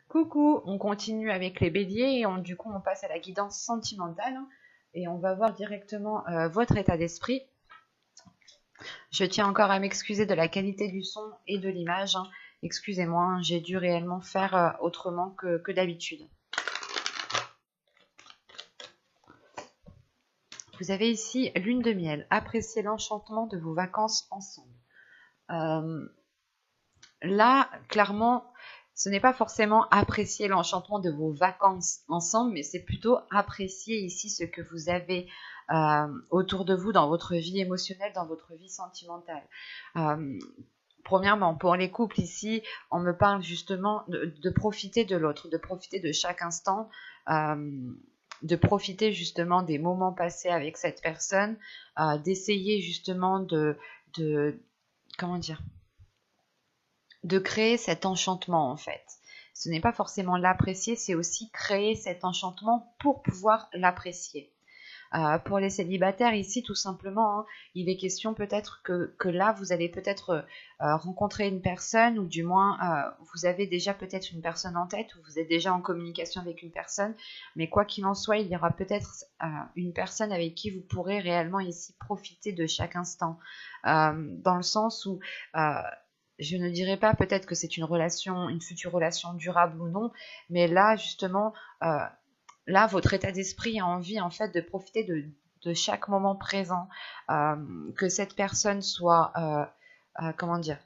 Coucou, on continue avec les béliers et du coup on passe à la guidance sentimentale et on va voir directement votre état d'esprit. Je tiens encore à m'excuser de la qualité du son et de l'image. Excusez-moi, j'ai dû réellement faire autrement que d'habitude. Vous avez ici lune de miel. Appréciez l'enchantement de vos vacances ensemble. Là, clairement, ce n'est pas forcément apprécier l'enchantement de vos vacances ensemble, mais c'est plutôt apprécier ici ce que vous avez autour de vous dans votre vie émotionnelle, dans votre vie sentimentale. Premièrement, pour les couples ici, on me parle justement de profiter de l'autre, de profiter de chaque instant, de profiter justement des moments passés avec cette personne, d'essayer justement comment dire, de créer cet enchantement en fait. Ce n'est pas forcément l'apprécier, c'est aussi créer cet enchantement pour pouvoir l'apprécier. Pour les célibataires ici, tout simplement, il est question peut-être que là, vous allez peut-être rencontrer une personne, ou du moins, vous avez déjà peut-être une personne en tête, ou vous êtes déjà en communication avec une personne, mais quoi qu'il en soit, il y aura peut-être une personne avec qui vous pourrez réellement ici profiter de chaque instant, dans le sens où je ne dirais pas peut-être que c'est une future relation durable ou non, mais là, justement, là, votre état d'esprit a envie, en fait, de profiter de chaque moment présent, que cette personne soit, comment dire,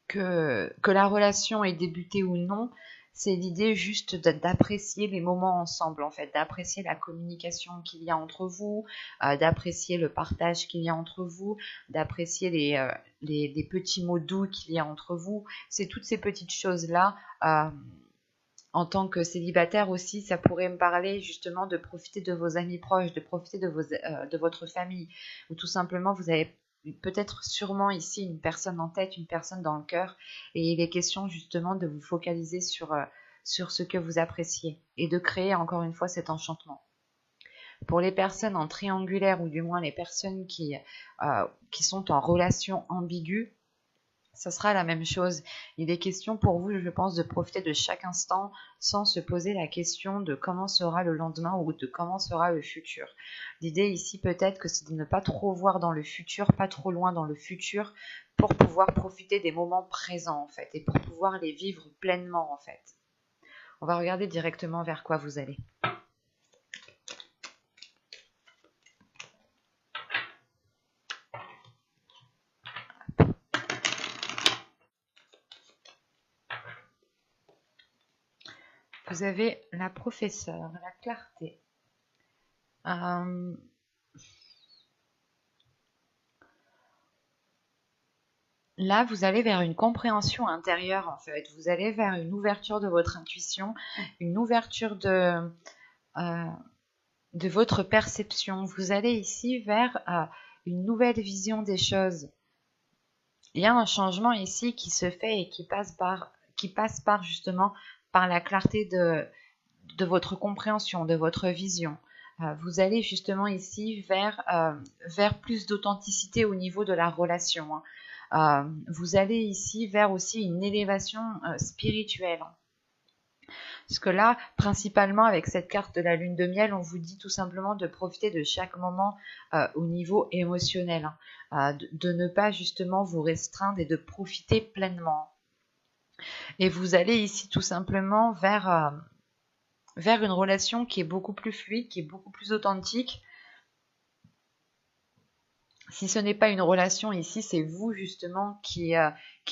que la relation ait débuté ou non, c'est l'idée juste d'apprécier les moments ensemble, en fait, d'apprécier la communication qu'il y a entre vous, d'apprécier le partage qu'il y a entre vous, d'apprécier les petits mots doux qu'il y a entre vous. C'est toutes ces petites choses-là. En tant que célibataire aussi, ça pourrait me parler justement de profiter de vos amis proches, de profiter de votre famille, ou tout simplement vous avez peut-être sûrement ici une personne en tête, une personne dans le cœur, et il est question justement de vous focaliser sur ce que vous appréciez et de créer encore une fois cet enchantement. Pour les personnes en triangulaire ou du moins les personnes qui sont en relation ambiguë, ça sera la même chose. Il est question pour vous, je pense, de profiter de chaque instant sans se poser la question de comment sera le lendemain ou de comment sera le futur. L'idée ici peut-être que c'est de ne pas trop voir dans le futur, pas trop loin dans le futur, pour pouvoir profiter des moments présents en fait et pour pouvoir les vivre pleinement en fait. On va regarder directement vers quoi vous allez. Vous avez la professeure, la clarté. Là, vous allez vers une compréhension intérieure, en fait. Vous allez vers une ouverture de votre intuition, une ouverture de votre perception. Vous allez ici vers une nouvelle vision des choses. Il y a un changement ici qui se fait et qui passe par justement par la clarté de votre compréhension, de votre vision. Vous allez justement ici vers plus d'authenticité au niveau de la relation. Vous allez ici vers aussi une élévation spirituelle. Parce que là, principalement avec cette carte de la lune de miel, on vous dit tout simplement de profiter de chaque moment au niveau émotionnel, de ne pas justement vous restreindre et de profiter pleinement. Et vous allez ici tout simplement vers une relation qui est beaucoup plus fluide, qui est beaucoup plus authentique. Si ce n'est pas une relation ici, c'est vous justement qui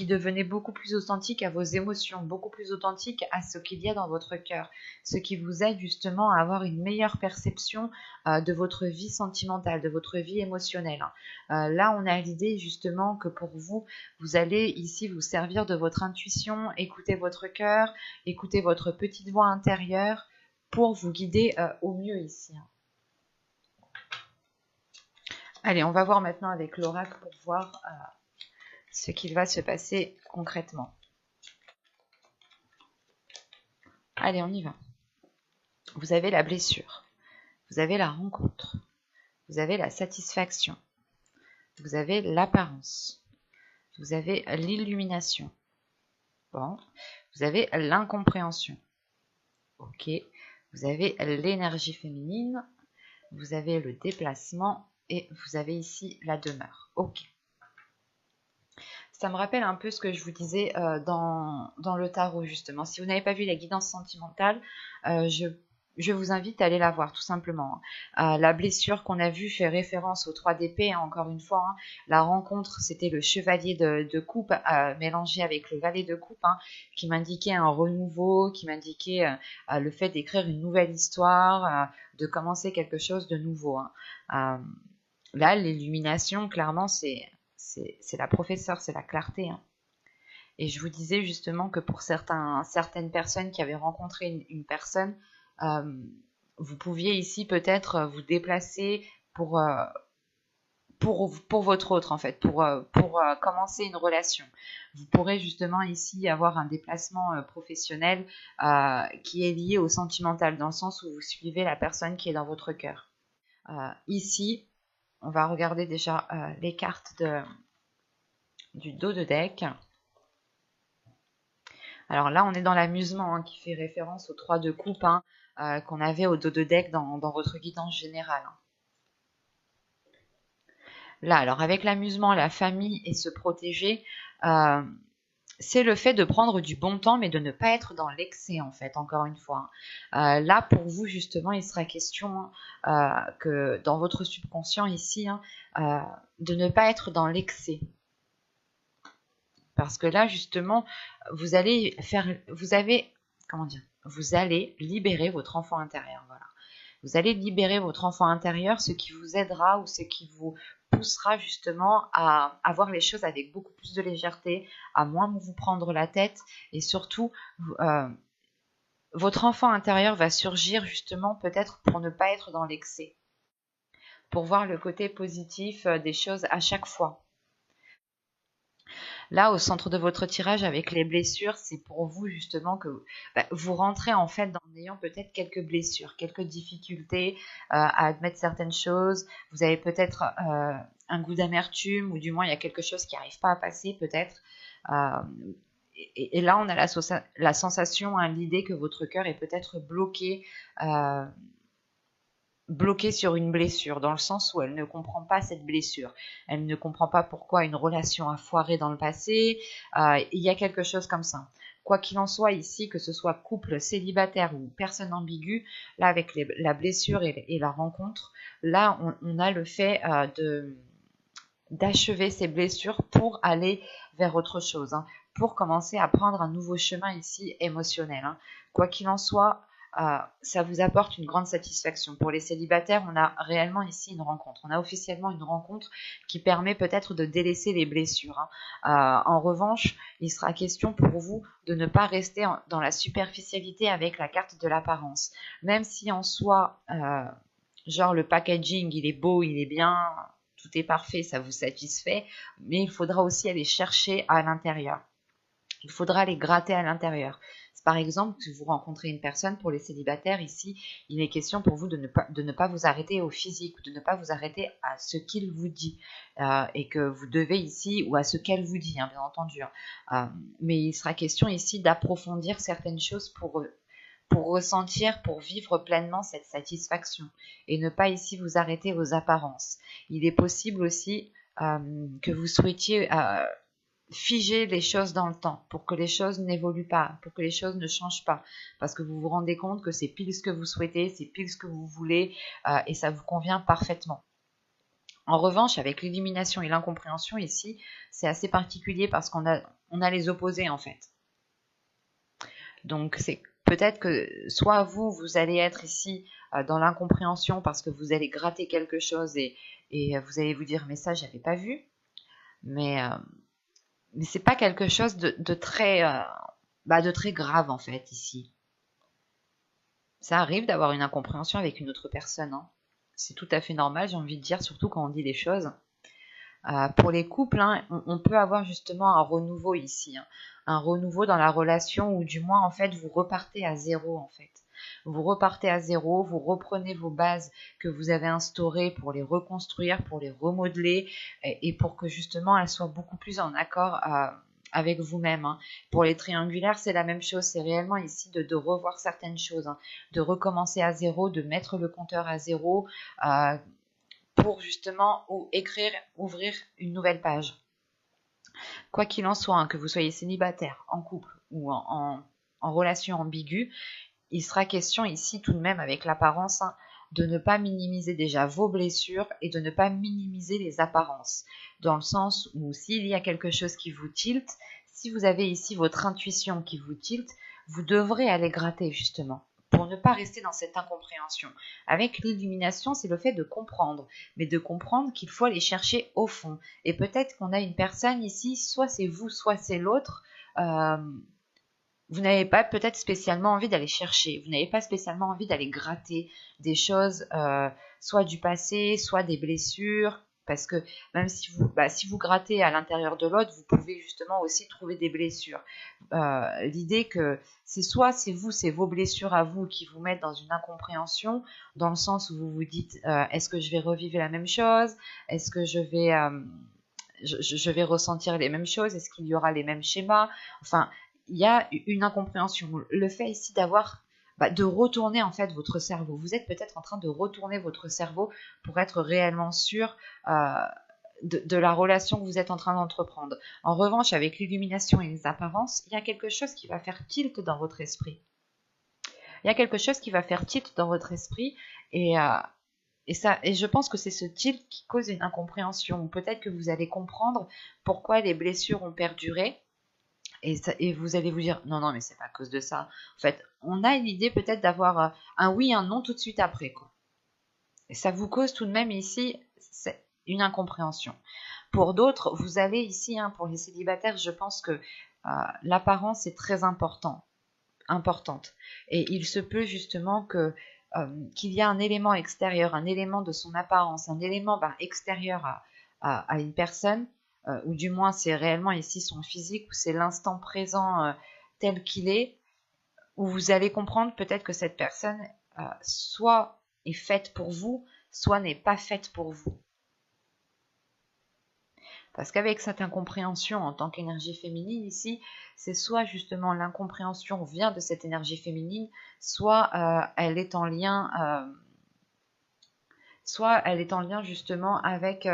devenez beaucoup plus authentique à vos émotions, beaucoup plus authentique à ce qu'il y a dans votre cœur, ce qui vous aide justement à avoir une meilleure perception de votre vie sentimentale, de votre vie émotionnelle. Là, on a l'idée justement que pour vous, vous allez ici vous servir de votre intuition, écouter votre cœur, écouter votre petite voix intérieure pour vous guider au mieux ici. Allez, on va voir maintenant avec l'oracle pour voir ce qu'il va se passer concrètement. Allez, on y va. Vous avez la blessure, vous avez la rencontre, vous avez la satisfaction, vous avez l'apparence, vous avez l'illumination. Bon, Vous avez l'incompréhension. Ok. Vous avez l'énergie féminine. Vous avez le déplacement. Et vous avez ici la demeure. Ok. Ça me rappelle un peu ce que je vous disais dans le tarot, justement. Si vous n'avez pas vu la guidance sentimentale, je vous invite à aller la voir, tout simplement. La blessure qu'on a vue fait référence aux 3 d'épée, hein, encore une fois. Hein. La rencontre, c'était le chevalier de coupe mélangé avec le valet de coupe, hein, qui m'indiquait un renouveau, qui m'indiquait le fait d'écrire une nouvelle histoire, de commencer quelque chose de nouveau. Hein. Là, l'illumination, clairement, c'est la professeure, c'est la clarté. Hein. Et je vous disais justement que pour certaines personnes qui avaient rencontré une personne, vous pouviez ici peut-être vous déplacer pour votre autre, en fait, pour commencer une relation. Vous pourrez justement ici avoir un déplacement professionnel qui est lié au sentimental, dans le sens où vous suivez la personne qui est dans votre cœur. Ici, on va regarder déjà les cartes du dos de deck. Alors là, on est dans l'amusement, hein, qui fait référence aux 3 de coupe, hein, qu'on avait au dos de deck dans votre guidance générale. Hein. Là, alors avec l'amusement, la famille et se protéger, c'est le fait de prendre du bon temps, mais de ne pas être dans l'excès, en fait, encore une fois. Hein. Là, pour vous, justement, il sera question que dans votre subconscient ici, hein, de ne pas être dans l'excès. Parce que là, justement, vous allez libérer votre enfant intérieur. Voilà. Vous allez libérer votre enfant intérieur, ce qui vous aidera ou ce qui vous poussera justement à voir les choses avec beaucoup plus de légèreté, à moins vous prendre la tête, et surtout, votre enfant intérieur va surgir justement peut-être pour ne pas être dans l'excès, pour voir le côté positif des choses à chaque fois. Là, au centre de votre tirage, avec les blessures, c'est pour vous justement que vous rentrez en fait en ayant peut-être quelques blessures, quelques difficultés à admettre certaines choses. Vous avez peut-être un goût d'amertume, ou du moins il y a quelque chose qui n'arrive pas à passer peut-être. Et là, on a la sensation, hein, l'idée que votre cœur est peut-être bloqué sur une blessure, dans le sens où elle ne comprend pas cette blessure. Elle ne comprend pas pourquoi une relation a foiré dans le passé. Il y a quelque chose comme ça. Quoi qu'il en soit ici, que ce soit couple célibataire ou personne ambiguë, là avec la blessure et la rencontre, là on a le fait d'achever ces blessures pour aller vers autre chose, hein, pour commencer à prendre un nouveau chemin ici émotionnel. Hein. Quoi qu'il en soit, ça vous apporte une grande satisfaction. Pour les célibataires, on a réellement ici une rencontre. On a officiellement une rencontre qui permet peut-être de délaisser les blessures. Hein. En revanche, il sera question pour vous de ne pas rester dans la superficialité avec la carte de l'apparence. Même si en soi, genre le packaging, il est beau, il est bien, tout est parfait, ça vous satisfait, mais il faudra aussi aller chercher à l'intérieur. Il faudra aller gratter à l'intérieur. Par exemple, si vous rencontrez une personne, pour les célibataires ici, il est question pour vous de ne pas vous arrêter au physique, de ne pas vous arrêter à ce qu'il vous dit, et que vous devez ici, ou à ce qu'elle vous dit, hein, bien entendu. Hein. Mais il sera question ici d'approfondir certaines choses pour ressentir, pour vivre pleinement cette satisfaction, et ne pas ici vous arrêter aux apparences. Il est possible aussi que vous souhaitiez figer les choses dans le temps, pour que les choses n'évoluent pas, pour que les choses ne changent pas, parce que vous vous rendez compte que c'est pile ce que vous souhaitez, c'est pile ce que vous voulez, et ça vous convient parfaitement. En revanche, avec l'élimination et l'incompréhension ici, c'est assez particulier parce qu'on a les opposés en fait. Donc c'est peut-être que soit vous allez être ici dans l'incompréhension parce que vous allez gratter quelque chose et vous allez vous dire mais ça j'avais pas vu, mais c'est pas quelque chose de très grave en fait ici. Ça arrive d'avoir une incompréhension avec une autre personne, hein. C'est tout à fait normal, j'ai envie de dire, surtout quand on dit les choses. Pour les couples, hein, on peut avoir justement un renouveau ici, hein. Un renouveau dans la relation, ou du moins en fait vous repartez à zéro en fait. Vous repartez à zéro, vous reprenez vos bases que vous avez instaurées pour les reconstruire, pour les remodeler, et pour que justement elles soient beaucoup plus en accord avec vous-même. Hein. Pour les triangulaires, c'est la même chose. C'est réellement ici de revoir certaines choses, hein, de recommencer à zéro, de mettre le compteur à zéro pour justement ouvrir une nouvelle page. Quoi qu'il en soit, hein, que vous soyez célibataire, en couple ou en relation ambiguë, il sera question ici tout de même avec l'apparence de ne pas minimiser déjà vos blessures et de ne pas minimiser les apparences. Dans le sens où s'il y a quelque chose qui vous tilte, si vous avez ici votre intuition qui vous tilte, vous devrez aller gratter justement pour ne pas rester dans cette incompréhension. Avec l'illumination, c'est le fait de comprendre, mais de comprendre qu'il faut aller chercher au fond. Et peut-être qu'on a une personne ici, soit c'est vous, soit c'est l'autre, vous n'avez pas peut-être spécialement envie d'aller chercher, vous n'avez pas spécialement envie d'aller gratter des choses, soit du passé, soit des blessures, parce que même si vous grattez à l'intérieur de l'autre, vous pouvez justement aussi trouver des blessures. L'idée que soit c'est vous, c'est vos blessures à vous qui vous mettent dans une incompréhension, dans le sens où vous vous dites, est-ce que je vais revivre la même chose? Est-ce que je vais ressentir les mêmes choses? Est-ce qu'il y aura les mêmes schémas? Enfin, il y a une incompréhension. Le fait ici de retourner en fait votre cerveau. Vous êtes peut-être en train de retourner votre cerveau pour être réellement sûr de la relation que vous êtes en train d'entreprendre. En revanche, avec l'illumination et les apparences, il y a quelque chose qui va faire tilt dans votre esprit. Il y a quelque chose qui va faire tilt dans votre esprit et je pense que c'est ce tilt qui cause une incompréhension. Peut-être que vous allez comprendre pourquoi les blessures ont perduré. Et vous allez vous dire, non, mais c'est pas à cause de ça. En fait, on a l'idée peut-être d'avoir un oui, un non tout de suite après, quoi. Et ça vous cause tout de même ici une incompréhension. Pour d'autres, vous allez ici, pour les célibataires, je pense que l'apparence est très importante. Et il se peut justement qu'il y a un élément extérieur, un élément de son apparence, un élément extérieur à une personne, ou du moins c'est réellement ici son physique, ou c'est l'instant présent tel qu'il est, où vous allez comprendre peut-être que cette personne soit est faite pour vous, soit n'est pas faite pour vous. Parce qu'avec cette incompréhension en tant qu'énergie féminine ici, c'est soit justement l'incompréhension vient de cette énergie féminine, soit elle est en lien justement avec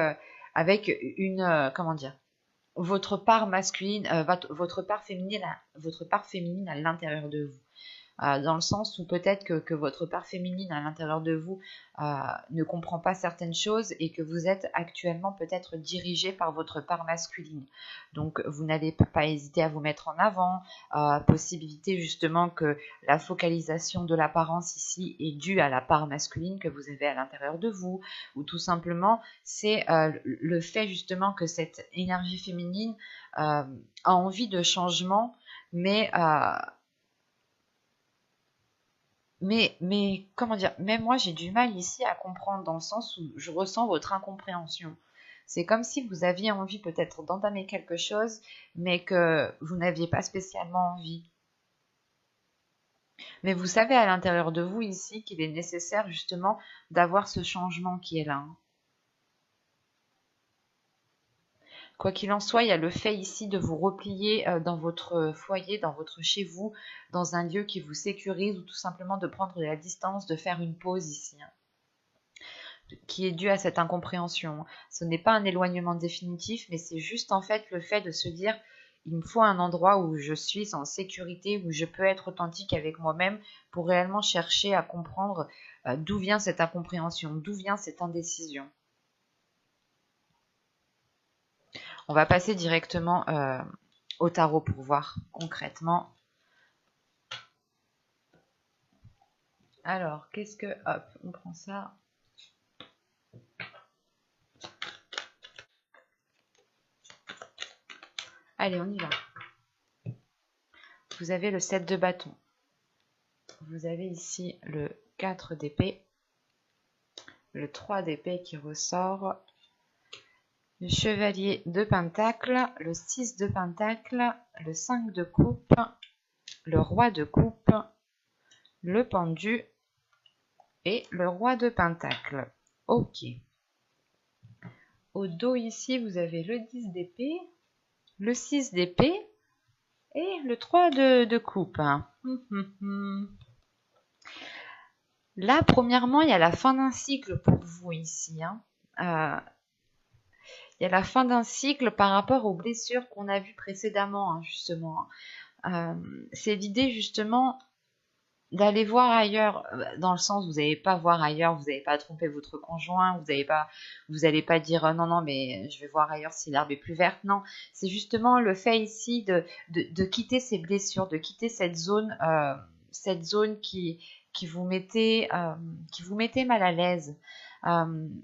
votre part masculine, votre part féminine à l'intérieur de vous. Dans le sens où peut-être que votre part féminine à l'intérieur de vous ne comprend pas certaines choses et que vous êtes actuellement peut-être dirigé par votre part masculine. Donc vous n'allez pas hésiter à vous mettre en avant, possibilité justement que la focalisation de l'apparence ici est due à la part masculine que vous avez à l'intérieur de vous, ou tout simplement c'est le fait justement que cette énergie féminine a envie de changement, mais comment dire, même moi j'ai du mal ici à comprendre dans le sens où je ressens votre incompréhension. C'est comme si vous aviez envie peut-être d'entamer quelque chose, mais que vous n'aviez pas spécialement envie. Mais vous savez à l'intérieur de vous ici qu'il est nécessaire justement d'avoir ce changement qui est là. Quoi qu'il en soit, il y a le fait ici de vous replier dans votre foyer, dans votre chez vous, dans un lieu qui vous sécurise, ou tout simplement de prendre de la distance, de faire une pause ici, qui est due à cette incompréhension. Ce n'est pas un éloignement définitif, mais c'est juste en fait le fait de se dire, il me faut un endroit où je suis en sécurité, où je peux être authentique avec moi-même pour réellement chercher à comprendre d'où vient cette incompréhension, d'où vient cette indécision. On va passer directement au tarot pour voir concrètement. Alors, qu'est-ce que... Hop, on prend ça. Allez, on y va. Vous avez le 7 de bâton. Vous avez ici le 4 d'épée. Le 3 d'épée qui ressort. Le chevalier de pentacle. Le 6 de pentacle. Le 5 de coupe. Le roi de coupe. Le pendu. Et le roi de pentacle. Ok. Au dos ici, vous avez le 10 d'épée. Le 6 d'épée. Et le 3 de coupe. Là, premièrement, il y a la fin d'un cycle pour vous ici. Il y a la fin d'un cycle par rapport aux blessures qu'on a vues précédemment, justement. C'est l'idée, justement, d'aller voir ailleurs, dans le sens, vous n'allez pas voir ailleurs, vous n'allez pas tromper votre conjoint, vous n'allez pas dire non, non, mais je vais voir ailleurs si l'herbe est plus verte. Non, c'est justement le fait ici de quitter ces blessures, de quitter cette zone qui vous mettait mal à l'aise.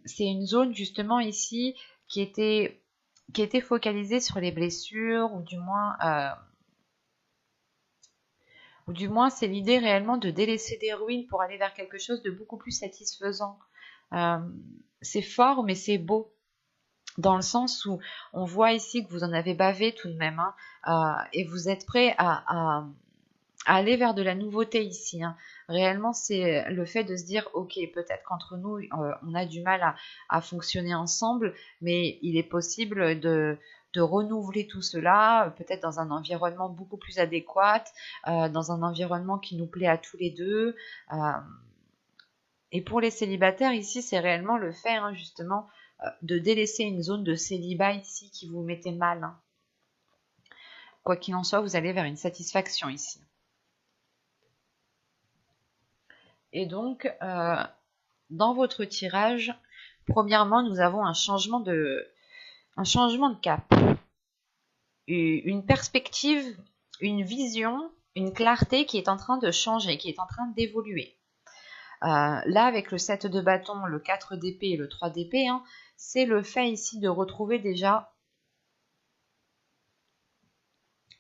C'est une zone justement ici qui était focalisée sur les blessures, ou du moins c'est l'idée réellement de délaisser des ruines pour aller vers quelque chose de beaucoup plus satisfaisant. C'est fort, mais c'est beau, dans le sens où on voit ici que vous en avez bavé tout de même, et vous êtes prêt à aller vers de la nouveauté ici. Réellement, c'est le fait de se dire, ok, peut-être qu'entre nous, on a du mal à fonctionner ensemble, mais il est possible de renouveler tout cela, peut-être dans un environnement beaucoup plus adéquat, dans un environnement qui nous plaît à tous les deux. Et pour les célibataires, ici, c'est réellement le fait, justement, de délaisser une zone de célibat ici qui vous mettait mal. Quoi qu'il en soit, vous allez vers une satisfaction ici. Et donc, dans votre tirage, premièrement, nous avons un changement de cap, une perspective, une vision, une clarté qui est en train de changer, qui est en train d'évoluer. Là, avec le 7 de bâton, le 4 d'épée et le 3 d'épée, c'est le fait ici de retrouver déjà,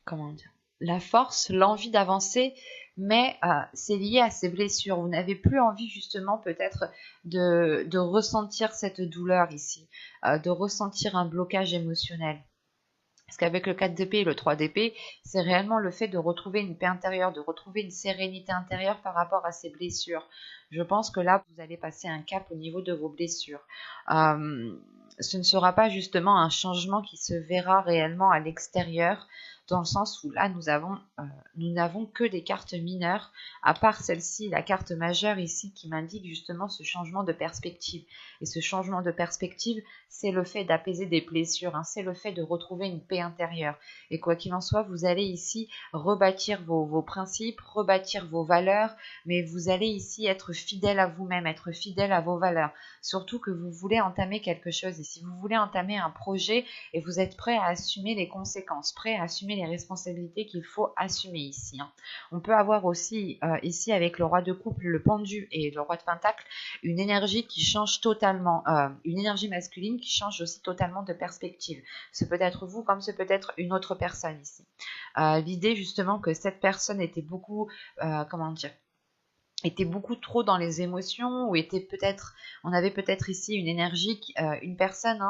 comment dire, la force, l'envie d'avancer, mais c'est lié à ces blessures. Vous n'avez plus envie justement peut-être de ressentir cette douleur ici, de ressentir un blocage émotionnel. Parce qu'avec le 4 d'épée et le 3 d'épée, c'est réellement le fait de retrouver une paix intérieure, de retrouver une sérénité intérieure par rapport à ces blessures. Je pense que là, vous allez passer un cap au niveau de vos blessures. Ce ne sera pas justement un changement qui se verra réellement à l'extérieur, dans le sens où là, nous n'avons que des cartes mineures, à part celle-ci, la carte majeure ici, qui m'indique justement ce changement de perspective. Et ce changement de perspective, c'est le fait d'apaiser des blessures, c'est le fait de retrouver une paix intérieure. Et quoi qu'il en soit, vous allez ici rebâtir vos principes, rebâtir vos valeurs, mais vous allez ici être fidèle à vous-même, être fidèle à vos valeurs. Surtout que vous voulez entamer quelque chose ici, vous voulez entamer un projet et vous êtes prêt à assumer les conséquences, prêt à assumer les responsabilités qu'il faut assumer ici. On peut avoir aussi ici avec le roi de coupe, le pendu et le roi de pentacle, une énergie qui change totalement, une énergie masculine qui change aussi totalement de perspective. Ce peut être vous comme ce peut être une autre personne ici. L'idée justement que cette personne était beaucoup, était beaucoup trop dans les émotions, ou on avait peut-être ici une énergie, une personne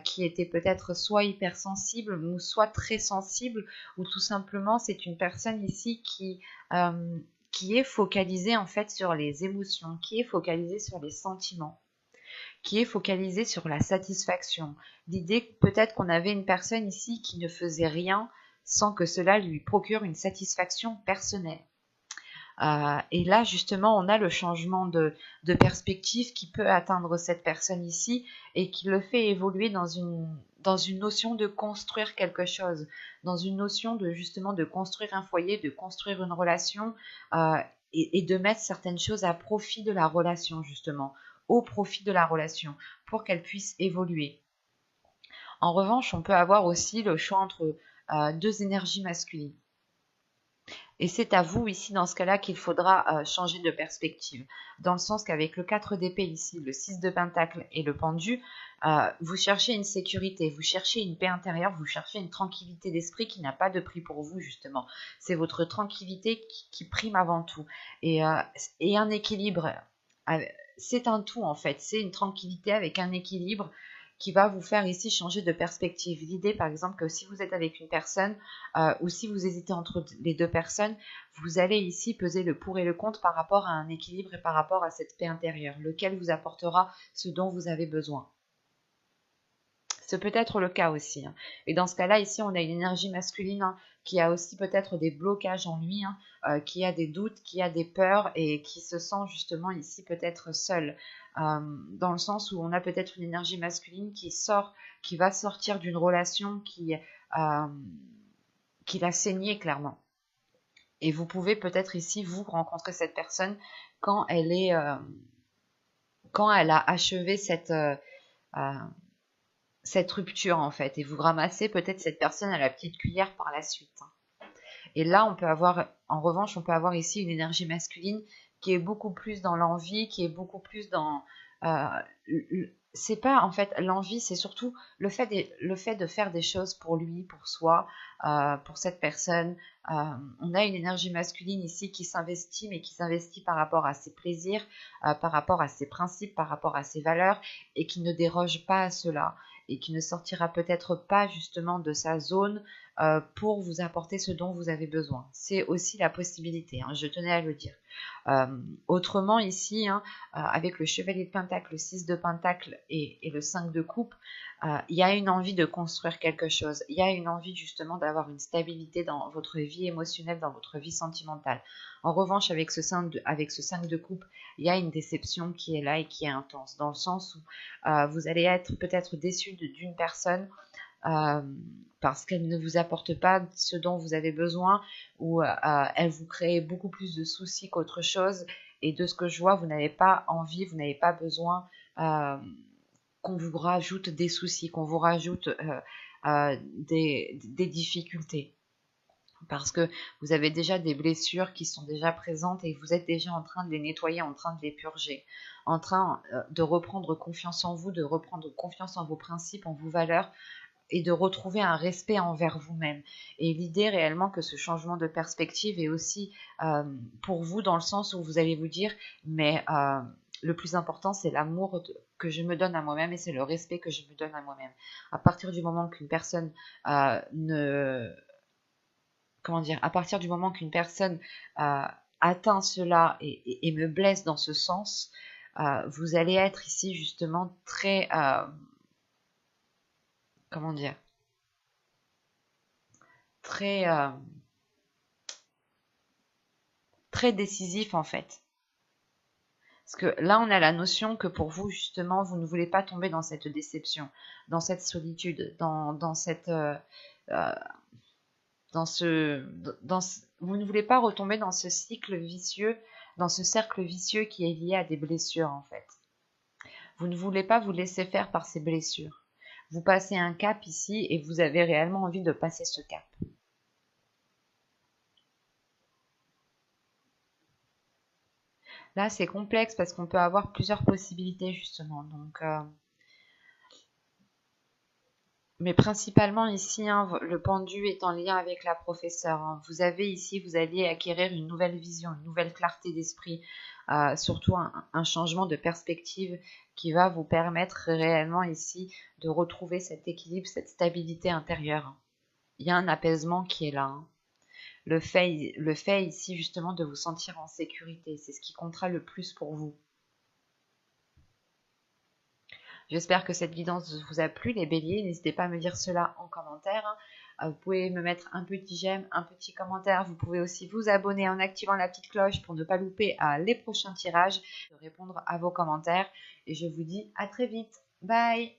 qui était peut-être soit hypersensible ou soit très sensible, ou tout simplement c'est une personne ici qui est focalisée en fait sur les émotions, qui est focalisée sur les sentiments, qui est focalisée sur la satisfaction. L'idée peut-être qu'on avait une personne ici qui ne faisait rien sans que cela lui procure une satisfaction personnelle. Et là, justement, on a le changement de perspective qui peut atteindre cette personne ici et qui le fait évoluer dans une notion de construire quelque chose, dans une notion de justement de construire un foyer, de construire une relation et de mettre certaines choses à profit de la relation, justement, au profit de la relation, pour qu'elle puisse évoluer. En revanche, on peut avoir aussi le choix entre deux énergies masculines. Et c'est à vous ici, dans ce cas-là, qu'il faudra changer de perspective. Dans le sens qu'avec le 4 d'épée ici, le 6 de pentacle et le pendu, vous cherchez une sécurité, vous cherchez une paix intérieure, vous cherchez une tranquillité d'esprit qui n'a pas de prix pour vous, justement. C'est votre tranquillité qui prime avant tout. Et un équilibre, c'est un tout en fait. C'est une tranquillité avec un équilibre qui va vous faire ici changer de perspective. L'idée, par exemple, que si vous êtes avec une personne ou si vous hésitez entre les deux personnes, vous allez ici peser le pour et le contre par rapport à un équilibre et par rapport à cette paix intérieure, lequel vous apportera ce dont vous avez besoin. Ce peut être le cas aussi. Et dans ce cas-là, ici, on a une énergie masculine qui a aussi peut-être des blocages en lui, hein, qui a des doutes, qui a des peurs et qui se sent justement ici peut-être seul. Dans le sens où on a peut-être une énergie masculine qui va sortir d'une relation qui l'a saigné clairement. Et vous pouvez peut-être ici, vous, rencontrer cette personne quand quand elle a achevé cette rupture en fait. Et vous ramassez peut-être cette personne à la petite cuillère par la suite. Et là, en revanche, on peut avoir ici une énergie masculine qui est beaucoup plus dans l'envie, qui est beaucoup plus dans... c'est pas, en fait, l'envie, c'est surtout le fait de faire des choses pour lui, pour soi, pour cette personne. On a une énergie masculine ici qui s'investit, mais qui s'investit par rapport à ses plaisirs, par rapport à ses principes, par rapport à ses valeurs, et qui ne déroge pas à cela, et qui ne sortira peut-être pas justement de sa zone pour vous apporter ce dont vous avez besoin. C'est aussi la possibilité, hein, je tenais à le dire. Autrement ici, hein, avec le chevalier de pentacle, le 6 de pentacle et le 5 de coupe, il y a une envie de construire quelque chose. Il y a une envie justement d'avoir une stabilité dans votre vie émotionnelle, dans votre vie sentimentale. En revanche, avec ce 5 de coupe, il y a une déception qui est là et qui est intense, dans le sens où vous allez être peut-être déçu d'une personne parce qu'elle ne vous apporte pas ce dont vous avez besoin ou elle vous crée beaucoup plus de soucis qu'autre chose. Et de ce que je vois, vous n'avez pas envie, vous n'avez pas besoin qu'on vous rajoute des soucis, qu'on vous rajoute des difficultés. Parce que vous avez déjà des blessures qui sont déjà présentes et vous êtes déjà en train de les nettoyer, en train de les purger, en train de reprendre confiance en vous, de reprendre confiance en vos principes, en vos valeurs, et de retrouver un respect envers vous-même. Et l'idée réellement que ce changement de perspective est aussi pour vous dans le sens où vous allez vous dire, mais le plus important c'est l'amour que je me donne à moi-même et c'est le respect que je me donne à moi-même. À partir du moment qu'une personne à partir du moment qu'une personne atteint cela et me blesse dans ce sens, vous allez être ici justement très comment dire, très très décisif en fait. Parce que là, on a la notion que pour vous, justement, vous ne voulez pas tomber dans cette déception, dans cette solitude, dans cette, vous ne voulez pas retomber dans ce cycle vicieux, dans ce cercle vicieux qui est lié à des blessures en fait. Vous ne voulez pas vous laisser faire par ces blessures. Vous passez un cap ici et vous avez réellement envie de passer ce cap. Là, c'est complexe parce qu'on peut avoir plusieurs possibilités justement. Donc, mais principalement ici, hein, le pendu est en lien avec la professeure. Hein. Vous allez acquérir une nouvelle vision, une nouvelle clarté d'esprit, surtout un changement de perspective qui va vous permettre réellement ici de retrouver cet équilibre, cette stabilité intérieure. Il y a un apaisement qui est là. Hein. Le fait ici justement de vous sentir en sécurité, c'est ce qui comptera le plus pour vous. J'espère que cette guidance vous a plu, les béliers. N'hésitez pas à me dire cela en commentaire. Vous pouvez me mettre un petit j'aime, un petit commentaire. Vous pouvez aussi vous abonner en activant la petite cloche pour ne pas louper les prochains tirages, répondre à vos commentaires. Et je vous dis à très vite. Bye!